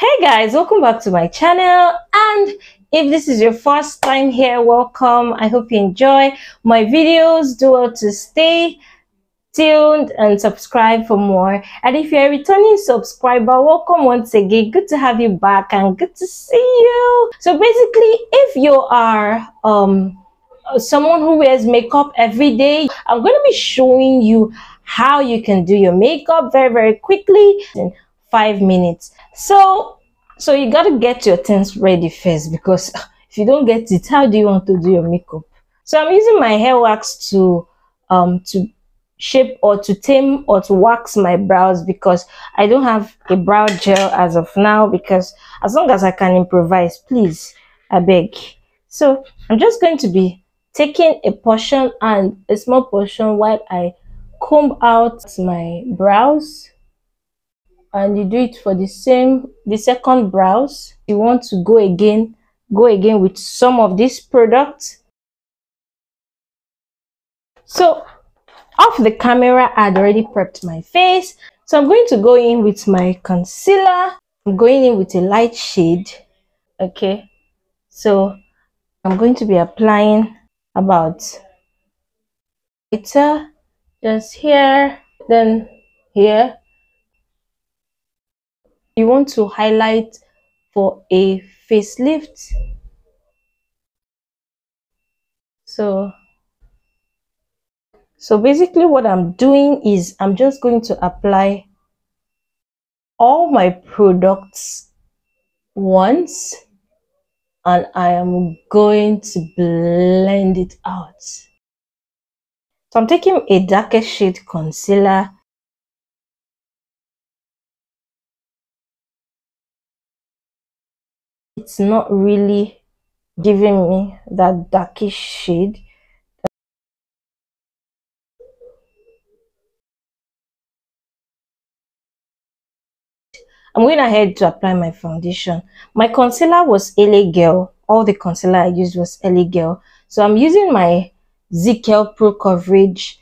Hey guys, welcome back to my channel, and if this is your first time here, welcome. I hope you enjoy my videos. Do well to stay tuned and subscribe for more. And if you're a returning subscriber, welcome once again. Good to have you back and good to see you. So basically, if you are someone who wears makeup every day, I'm going to be showing you how you can do your makeup very quickly in 5 minutes. So you got to get your things ready first, because if you don't get it, how do you want to do your makeup? So I'm using my hair wax to shape or to tame or to wax my brows, because I don't have a brow gel as of now, because as long as I can improvise, please, I beg. So I'm just going to be taking a portion and a small portion while I comb out my brows, and you do it for the second brows. You want to go again with some of this product. So off the camera, I had already prepped my face, so I'm going to go in with my concealer. I'm going in with a light shade. Okay, so I'm going to be applying about just here, then here. You want to highlight for a facelift. So basically what I'm doing is I'm just going to apply all my products once, and I am going to blend it out. So I'm taking a darker shade concealer. It's not really giving me that darkish shade. I'm going ahead to apply my foundation. My concealer was LA Girl. All the concealer I used was LA Girl. So I'm using my ZKL Pro Coverage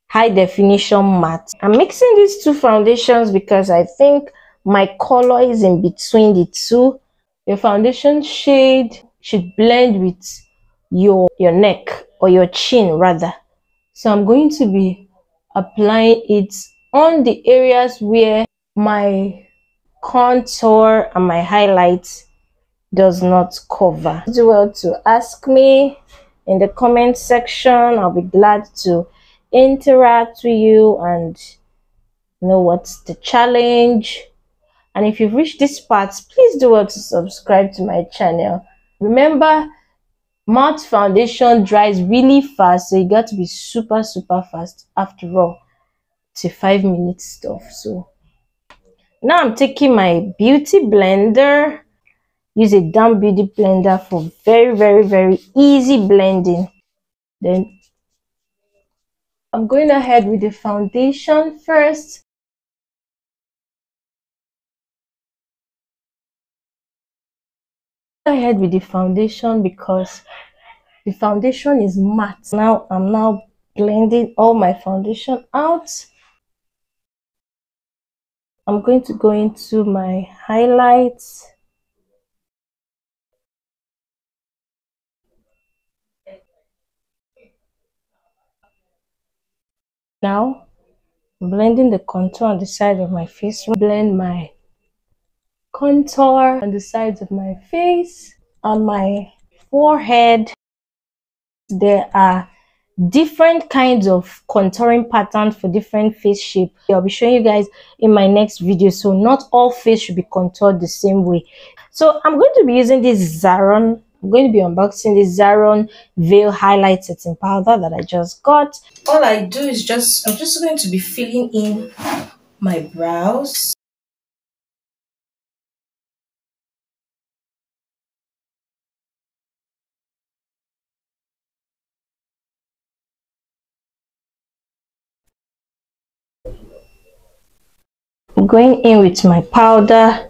High Definition Matte. I'm mixing these two foundations because I think my color is in between the two. Your foundation shade should blend with your neck, or your chin rather. So I'm going to be applying it on the areas where my contour and my highlights does not cover. Do well to ask me in the comment section. I'll be glad to interact with you and know what's the challenge. And if you've reached this part, please do well to subscribe to my channel. Remember, matte foundation dries really fast, so you got to be super fast. After all, it's a 5-minute stuff. So now I'm taking my beauty blender. Use a damp beauty blender for very easy blending. Then I'm going ahead with the foundation first. Ahead with the foundation because the foundation is matte. Now I'm blending all my foundation out. I'm going to go into my highlights. Now blending the contour on the side of my face. Blend my contour on the sides of my face, on my forehead. There are different kinds of contouring patterns for different face shape. I'll be showing you guys in my next video, so not all face should be contoured the same way. So I'm going to be using this Zaron. I'm going to be unboxing this Zaron Veil Highlight Setting Powder that I just got. All I do is I'm just going to be filling in my brows. I'm going in with my powder.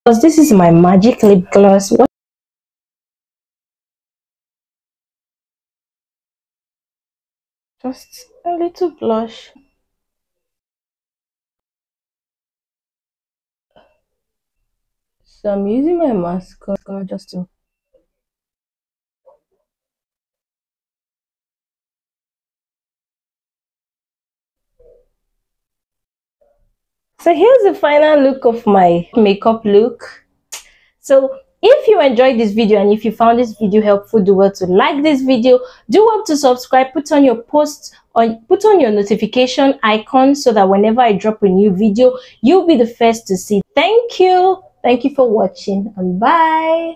Because this is my magic lip gloss. Just a little blush. So I'm using my mascara just to. So here's the final look of my makeup look. So if you enjoyed this video and if you found this video helpful, do well to like this video, do well to subscribe, put on your posts or put on your notification icon so that whenever I drop a new video, you'll be the first to see. Thank you for watching and bye.